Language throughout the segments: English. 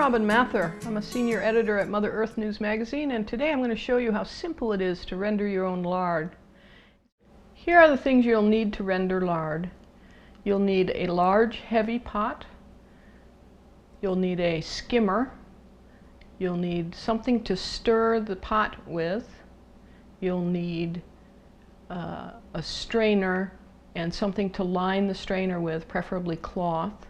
Robin Mather. I'm a senior editor at Mother Earth News magazine, and today I'm going to show you how simple it is to render your own lard. Here are the things you'll need to render lard. You'll need a large, heavy pot. You'll need a skimmer. You'll need something to stir the pot with. You'll need a strainer and something to line the strainer with, preferably cloth.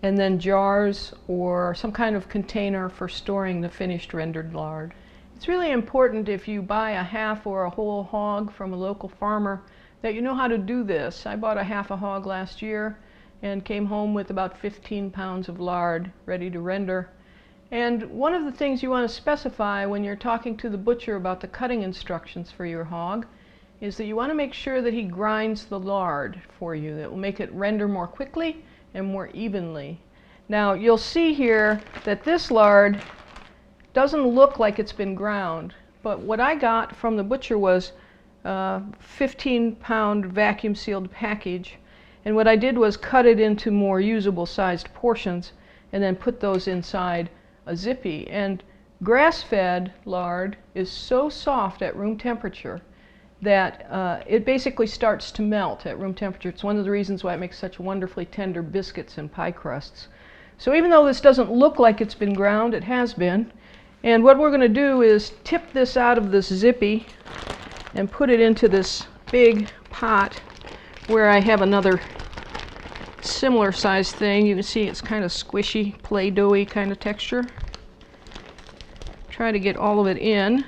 And then jars or some kind of container for storing the finished rendered lard. It's really important if you buy a half or a whole hog from a local farmer that you know how to do this. I bought a half a hog last year and came home with about 15 pounds of lard ready to render. And one of the things you want to specify when you're talking to the butcher about the cutting instructions for your hog is that you want to make sure that he grinds the lard for you. That will make it render more quickly and more evenly. Now you'll see here that this lard doesn't look like it's been ground, but what I got from the butcher was a 15-pound vacuum sealed package, and what I did was cut it into more usable sized portions and then put those inside a zippy. And grass-fed lard is so soft at room temperature that it basically starts to melt at room temperature. It's one of the reasons why it makes such wonderfully tender biscuits and pie crusts. So even though this doesn't look like it's been ground, it has been. And what we're going to do is tip this out of this zippy and put it into this big pot where I have another similar sized thing. You can see it's kind of squishy, play-doughy kind of texture. Try to get all of it in.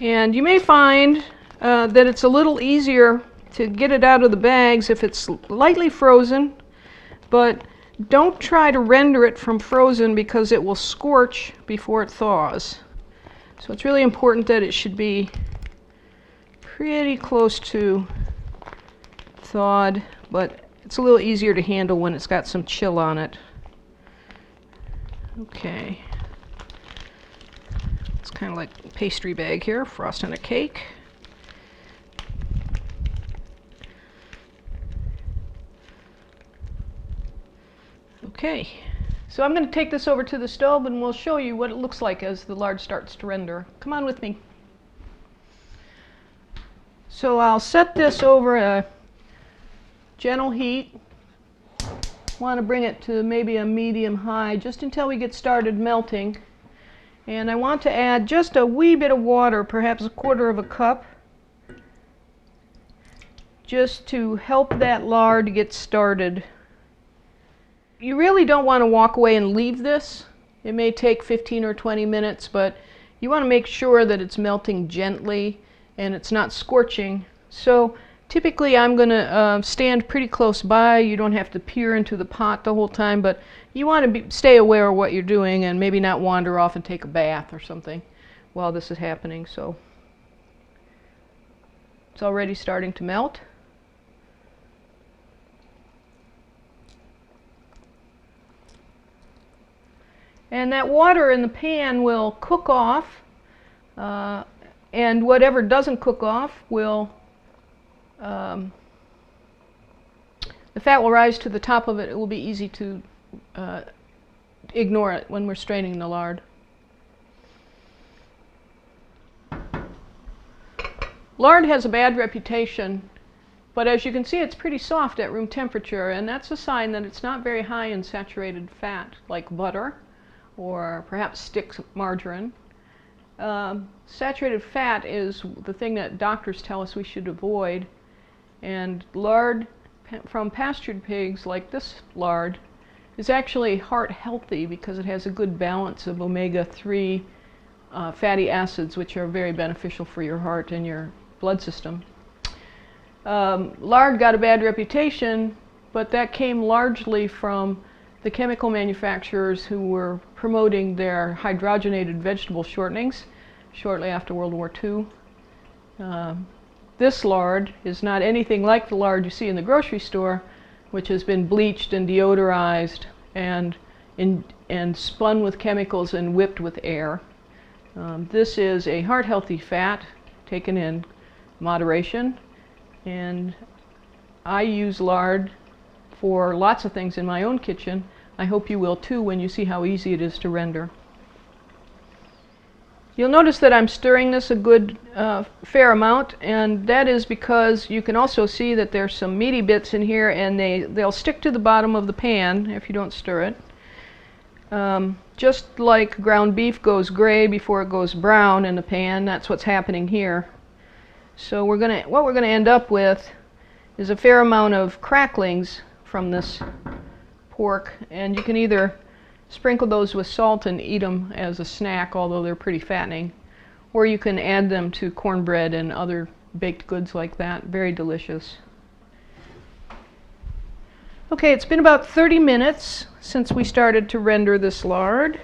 And you may find that it's a little easier to get it out of the bags if it's lightly frozen, but don't try to render it from frozen because it will scorch before it thaws. So it's really important that it should be pretty close to thawed, but it's a little easier to handle when it's got some chill on it. Okay. Kind of like a pastry bag here, frosting a cake. Okay, so I'm going to take this over to the stove and we'll show you what it looks like as the lard starts to render. Come on with me. So I'll set this over a gentle heat. Want to bring it to maybe a medium high just until we get started melting. And I want to add just a wee bit of water, perhaps a quarter of a cup, just to help that lard get started. You really don't want to walk away and leave this. It may take 15 or 20 minutes, but you want to make sure that it's melting gently and it's not scorching. So typically I'm going to stand pretty close by. You don't have to peer into the pot the whole time, but you want to stay aware of what you're doing and maybe not wander off and take a bath or something while this is happening. So it's already starting to melt. And that water in the pan will cook off, and whatever doesn't cook off will the fat will rise to the top of it. It will be easy to ignore it when we're straining the lard. Lard has a bad reputation, but as you can see it's pretty soft at room temperature, and that's a sign that it's not very high in saturated fat like butter or perhaps stick margarine. Saturated fat is the thing that doctors tell us we should avoid, and lard from pastured pigs like this lard is actually heart healthy because it has a good balance of omega-3 fatty acids, which are very beneficial for your heart and your blood system. Lard got a bad reputation, but that came largely from the chemical manufacturers who were promoting their hydrogenated vegetable shortenings shortly after World War II. This lard is not anything like the lard you see in the grocery store, which has been bleached and deodorized and spun with chemicals and whipped with air. This is a heart-healthy fat taken in moderation, and I use lard for lots of things in my own kitchen. I hope you will too when you see how easy it is to render. You'll notice that I'm stirring this a good fair amount, and that is because you can also see that there's some meaty bits in here, and they'll stick to the bottom of the pan if you don't stir it. Just like ground beef goes gray before it goes brown in the pan, that's what's happening here. So what we're gonna end up with is a fair amount of cracklings from this pork, and you can either sprinkle those with salt and eat them as a snack, although they're pretty fattening, or you can add them to cornbread and other baked goods like that. Very delicious. Okay, it's been about 30 minutes since we started to render this lard,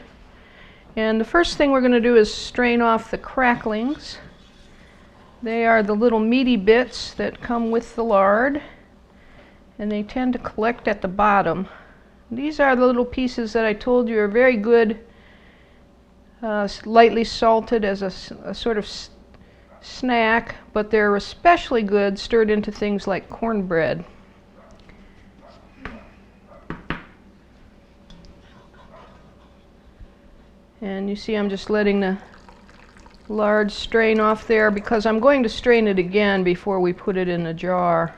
and the first thing we're going to do is strain off the cracklings. They are the little meaty bits that come with the lard, and they tend to collect at the bottom. These are the little pieces that I told you are very good, lightly salted as a sort of snack, but they're especially good stirred into things like cornbread. And you see I'm just letting the lard strain off there because I'm going to strain it again before we put it in a jar.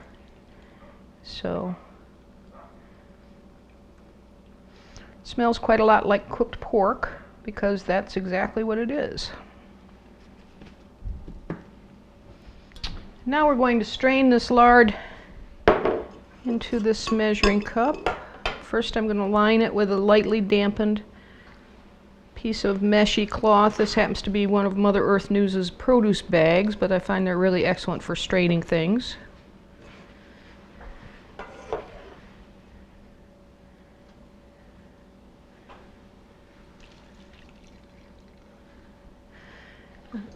So it smells quite a lot like cooked pork because that's exactly what it is. Now we're going to strain this lard into this measuring cup. First I'm going to line it with a lightly dampened piece of meshy cloth. This happens to be one of Mother Earth News' produce bags, but I find they're really excellent for straining things.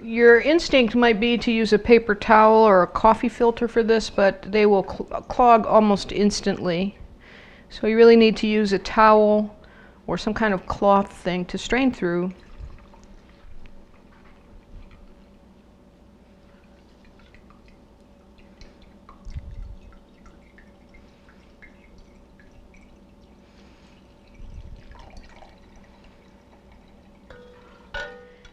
Your instinct might be to use a paper towel or a coffee filter for this, but they will clog almost instantly. So you really need to use a towel or some kind of cloth thing to strain through.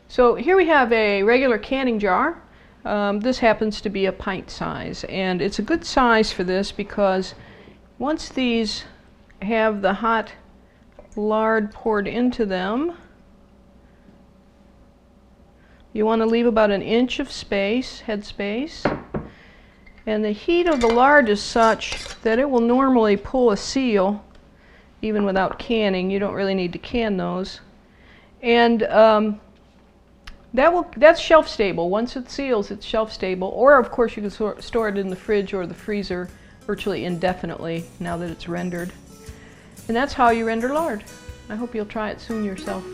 So here we have a regular canning jar. This happens to be a pint size, and it's a good size for this because once these have the hot lard poured into them, you want to leave about an inch of space, head space, and the heat of the lard is such that it will normally pull a seal even without canning. You don't really need to can those, and that's shelf stable. Once it seals, it's shelf stable, or of course you can store it in the fridge or the freezer virtually indefinitely now that it's rendered. And that's how you render lard. I hope you'll try it soon yourself.